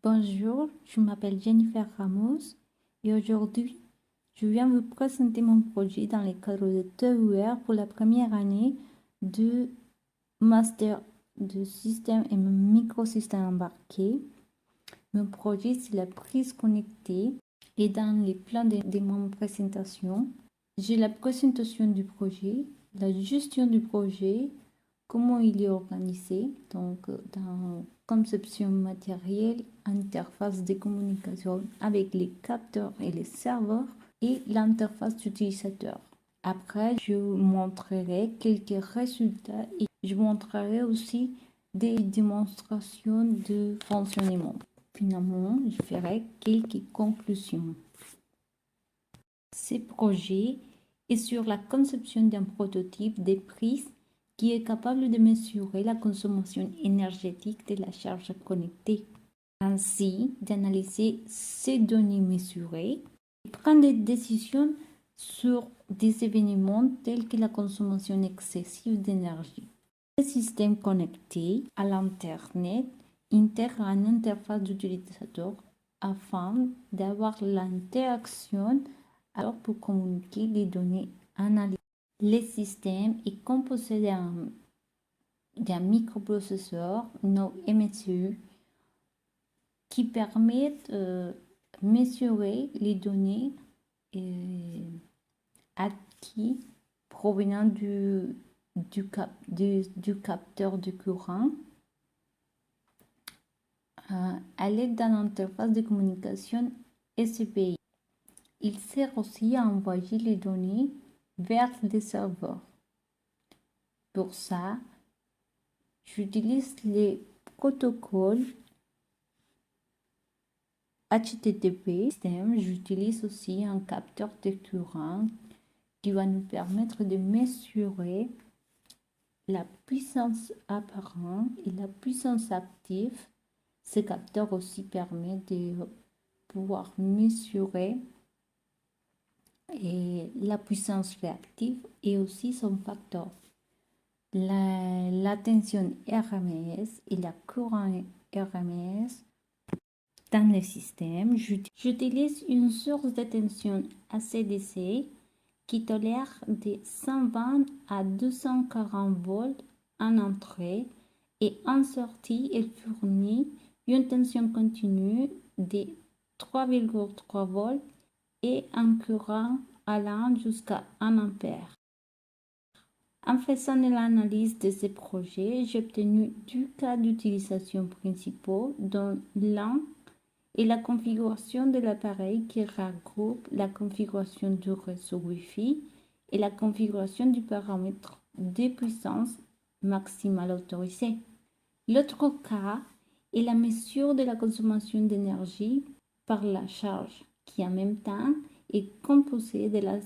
Bonjour, je m'appelle Jennifer Ramos et aujourd'hui, je viens vous présenter mon projet dans le cadre de TEUR pour la première année de Master de système et microsystèmes embarqués. Mon projet, c'est la prise connectée et dans les plans de mon présentation, j'ai la présentation du projet, la gestion du projet, comment il est organisé, donc dans conception matérielle, interface de communication avec les capteurs et les serveurs et l'interface d'utilisateur. Après, je vous montrerai quelques résultats et je montrerai aussi des démonstrations de fonctionnement. Finalement, je ferai quelques conclusions. Ce projet est sur la conception d'un prototype de prise qui est capable de mesurer la consommation énergétique de la charge connectée, ainsi d'analyser ces données mesurées et prendre des décisions sur des événements tels que la consommation excessive d'énergie. Le système connecté à l'Internet intègre une interface d'utilisateur afin d'avoir l'interaction alors pour communiquer les données analysées. Le système est composé d'un microprocesseur, non MCU, qui permet de mesurer les données acquises provenant du capteur de courant à l'aide d'une interface de communication SPI. Il sert aussi à envoyer les données vers des serveurs. Pour ça, j'utilise les protocoles HTTP. J'utilise aussi un capteur de courant qui va nous permettre de mesurer la puissance apparente et la puissance active. Ce capteur aussi permet de pouvoir mesurer la puissance réactive et aussi son facteur. La tension RMS et la courant RMS dans le système. J'utilise une source de tension AC/DC qui tolère de 120 à 240 volts en entrée et en sortie, elle fournit une tension continue de 3,3 volts et un courant allant jusqu'à 1 ampère. En faisant l'analyse de ces projets, j'ai obtenu deux cas d'utilisation principaux, dont l'un est la configuration de l'appareil qui regroupe la configuration du réseau Wi-Fi et la configuration du paramètre de puissance maximale autorisée. L'autre cas est la mesure de la consommation d'énergie par la charge, qui en même temps est composée de la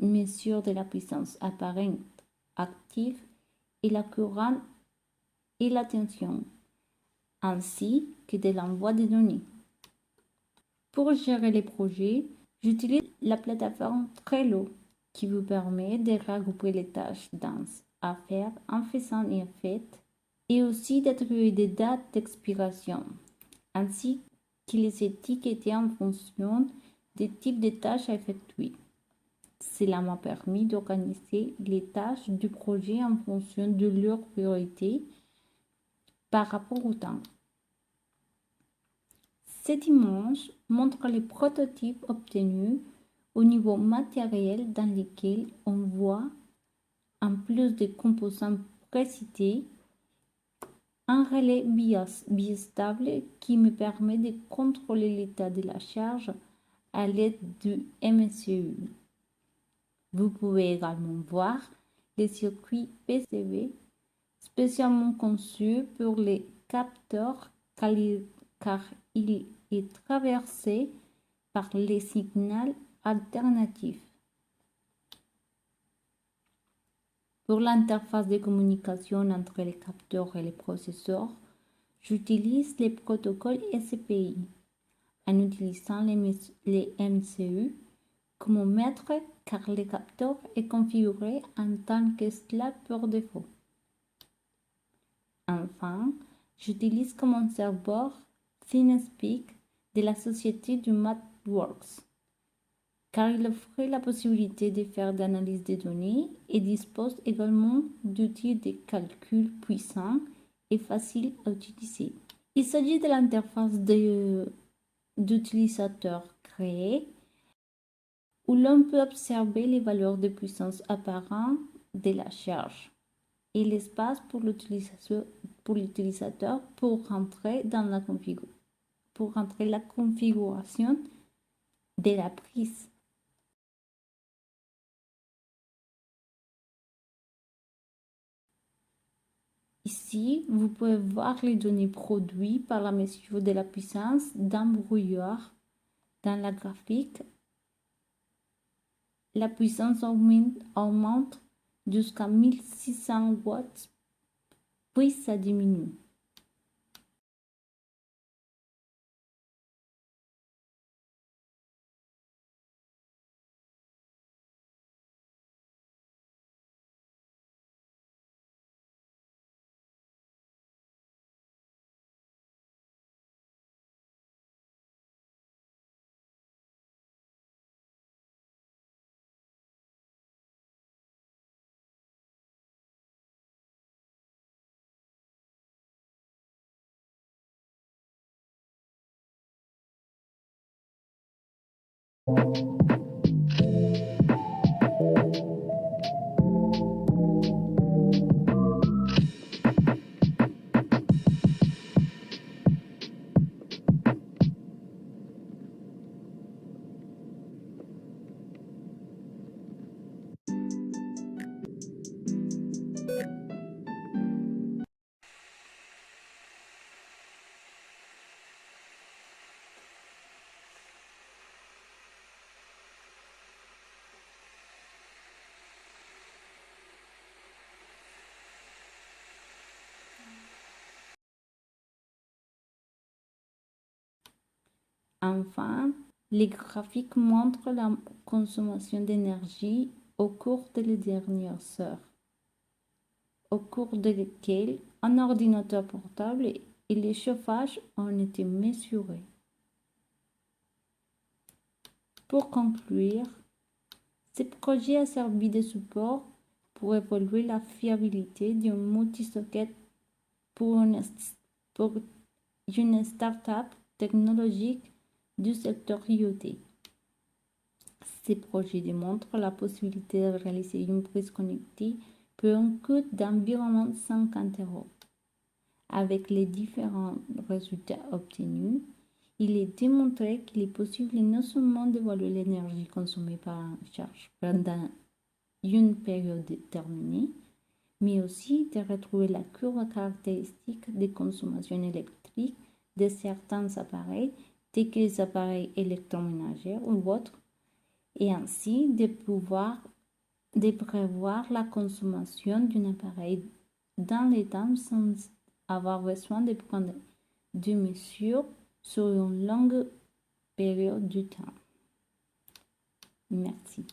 mesure de la puissance apparente active et la courant et la tension, ainsi que de l'envoi des données. Pour gérer les projets, j'utilise la plateforme Trello qui vous permet de regrouper les tâches denses à faire en faisant un fait et aussi d'attribuer des dates d'expiration, ainsi que les étiqueter en fonction des types de tâches à effectuer. Cela m'a permis d'organiser les tâches du projet en fonction de leur priorité par rapport au temps. Cette image montre les prototypes obtenus au niveau matériel dans lesquels on voit, en plus des composants précités, un relais bistable qui me permet de contrôler l'état de la charge à l'aide du MCU. Vous pouvez également voir les circuits PCB spécialement conçus pour les capteurs car il est traversé par les signaux alternatifs. Pour l'interface de communication entre les capteurs et les processeurs, j'utilise les protocoles SPI en utilisant les MCU comme maître car le capteur est configuré en tant que SLA par défaut. Enfin, j'utilise comme un serveur ThinkSpeak de la société du MathWorks, car il offrait la possibilité de faire d'analyse des données et dispose également d'outils de calcul puissants et faciles à utiliser. Il s'agit de l'interface d'utilisateur créée où l'on peut observer les valeurs de puissance apparentes de la charge et l'espace pour l'utilisateur pour rentrer la configuration de la prise. Ici, vous pouvez voir les données produites par la mesure de la puissance d'un brouillard. Dans la graphique, la puissance augmente jusqu'à 1600 watts, puis ça diminue. Enfin, les graphiques montrent la consommation d'énergie au cours des dernières heures, au cours desquelles un ordinateur portable et le chauffage ont été mesurés. Pour conclure, ce projet a servi de support pour évaluer la fiabilité d'un multisocket pour une start-up technologique du secteur IoT. Ces projets démontrent la possibilité de réaliser une prise connectée pour un coût d'environ 50 €. Avec les différents résultats obtenus, il est démontré qu'il est possible non seulement d'évaluer l'énergie consommée par un charge pendant une période déterminée, mais aussi de retrouver la courbe caractéristique de consommation électrique de certains appareils, tels que les appareils électroménagers ou autres, et ainsi de prévoir la consommation d'un appareil dans le temps sans avoir besoin de prendre des mesures sur une longue période de temps. Merci.